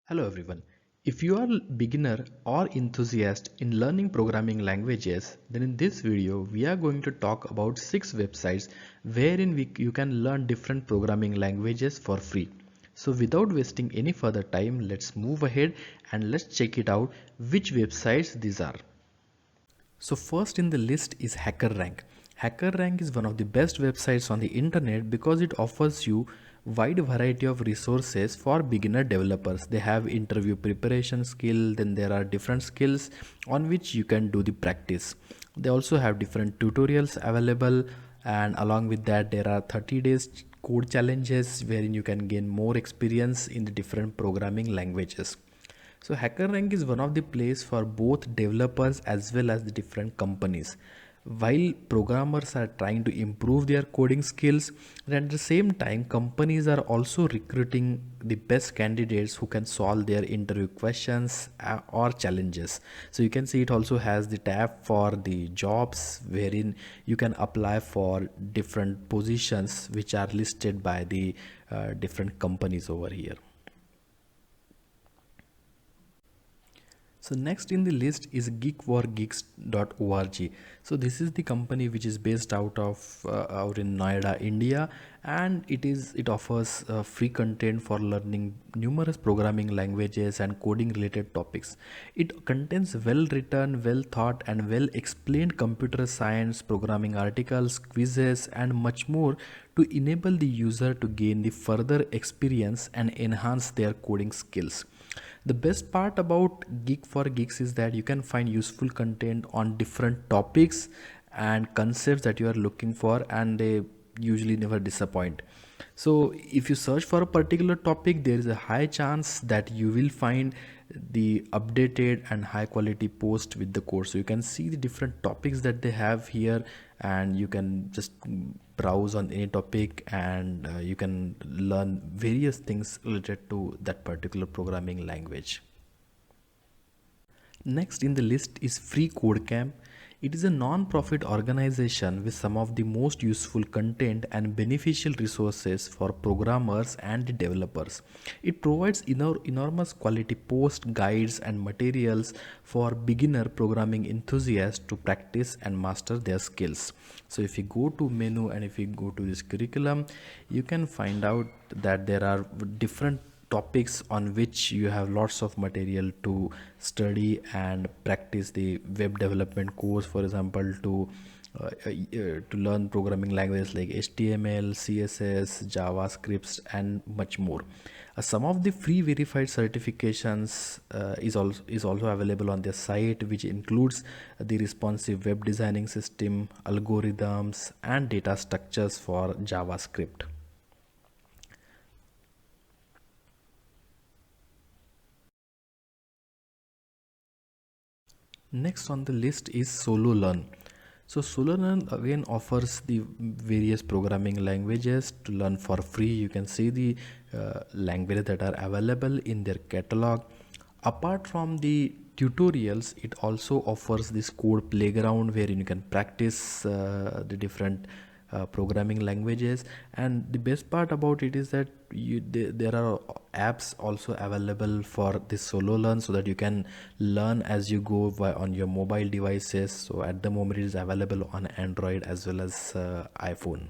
Hello everyone. If you are a beginner or enthusiast in learning programming languages, then in this video we are going to talk about 6 websites wherein you can learn different programming languages for free. So without wasting any further time, let's move ahead and let's check it out which websites these are. So first in the list is HackerRank. HackerRank is one of the best websites on the internet because it offers you wide variety of resources for beginner developers. They have interview preparation skill, then there are different skills on which you can do the practice. They also have different tutorials available, and along with that there are 30 days code challenges wherein you can gain more experience in the different programming languages. So HackerRank is one of the place for both developers as well as the different companies. While programmers are trying to improve their coding skills, and at the same time companies are also recruiting the best candidates who can solve their interview questions or challenges. So you can see it also has the tab for the jobs wherein you can apply for different positions which are listed by the different companies over here. So next in the list is geek.org. So this is the company which is based out in Noida, India, and it offers free content for learning numerous programming languages and coding related topics. It contains well written, well thought, and well explained computer science, programming articles, quizzes, and much more to enable the user to gain the further experience and enhance their coding skills. The best part about Geek for Geeks is that you can find useful content on different topics and concepts that you are looking for, and they usually never disappoint. So if you search for a particular topic, there is a high chance that you will find the updated and high quality post with the course. So you can see the different topics that they have here, and you can just browse on any topic, and you can learn various things related to that particular programming language. Next in the list is Free Code Camp. It is a non-profit organization with some of the most useful content and beneficial resources for programmers and developers. It provides enormous quality post guides and materials for beginner programming enthusiasts to practice and master their skills. So if you go to menu and if you go to this curriculum, you can find out that there are different topics on which you have lots of material to study and practice the web development course, for example, to learn programming languages like HTML, CSS, JavaScript, and much more. Some of the free verified certifications is also available on their site, which includes the responsive web designing system, algorithms, and data structures for JavaScript. Next on the list is Solo Learn. So Solo Learn again offers the various programming languages to learn for free. You can see the languages that are available in their catalog. Apart from the tutorials, it also offers this code playground wherein you can practice the different programming languages. And the best part about it is that there are apps also available for this Solo Learn, so that you can learn as you go on your mobile devices. So at the moment it is available on Android as well as iPhone.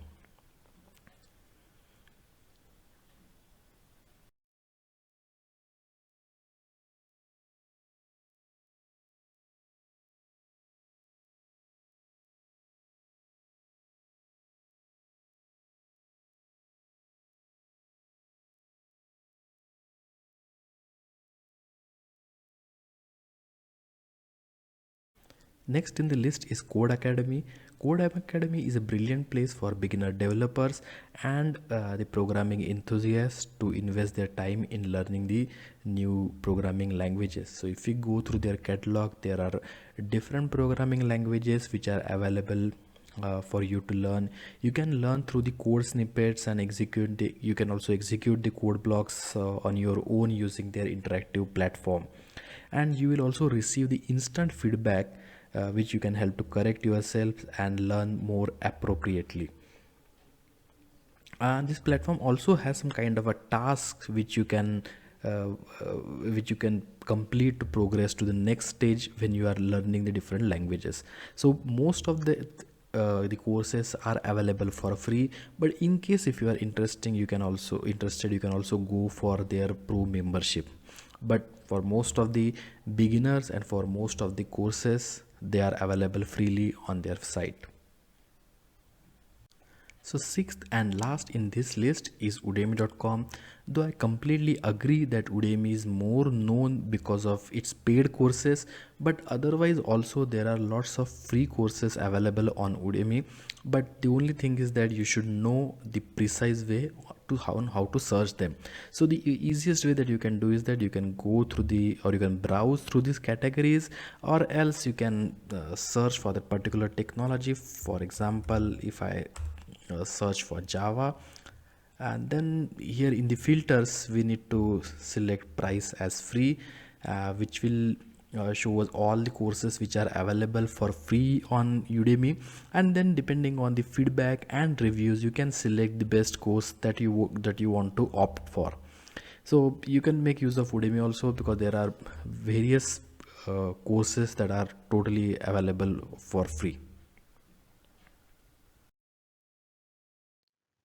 Next in the list is Code Academy. Code Academy is a brilliant place for beginner developers and the programming enthusiasts to invest their time in learning the new programming languages. So if you go through their catalog, there are different programming languages which are available for you to learn. You can learn through the code snippets and you can also execute the code blocks on your own using their interactive platform, and you will also receive the instant feedback which you can help to correct yourself and learn more appropriately. This platform also has some kind of a task which you can uh, which you can complete to progress to the next stage when you are learning the different languages. So most of the courses are available for free, but in case if you are interested, you can also go for their pro membership. But for most of the beginners and for most of the courses, they are available freely on their site. So sixth and last in this list is Udemy.com. Though I completely agree that Udemy is more known because of its paid courses, but otherwise also there are lots of free courses available on Udemy. But the only thing is that you should know the precise way to how to search them. So the easiest way that you can do is that you can go through the, or you can browse through these categories, or else you can search for the particular technology. For example, if I search for Java, and then here in the filters we need to select price as free, which will show us all the courses which are available for free on Udemy. And then depending on the feedback and reviews, you can select the best course that you want to opt for. So you can make use of Udemy also, because there are various courses that are totally available for free.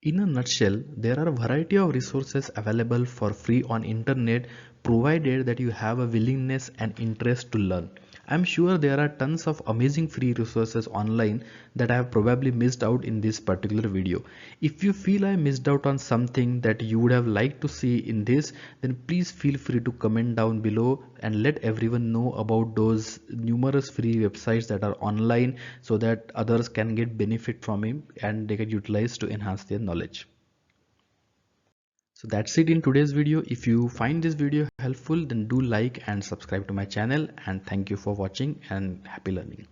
In a nutshell, there are a variety of resources available for free on internet, provided that you have a willingness and interest to learn. I'm sure there are tons of amazing free resources online that I have probably missed out in this particular video. If you feel I missed out on something that you would have liked to see in this, then please feel free to comment down below and let everyone know about those numerous free websites that are online, so that others can get benefit from it and they can utilize to enhance their knowledge. So that's it in today's video. If you find this video helpful, then do like and subscribe to my channel, and thank you for watching and happy learning.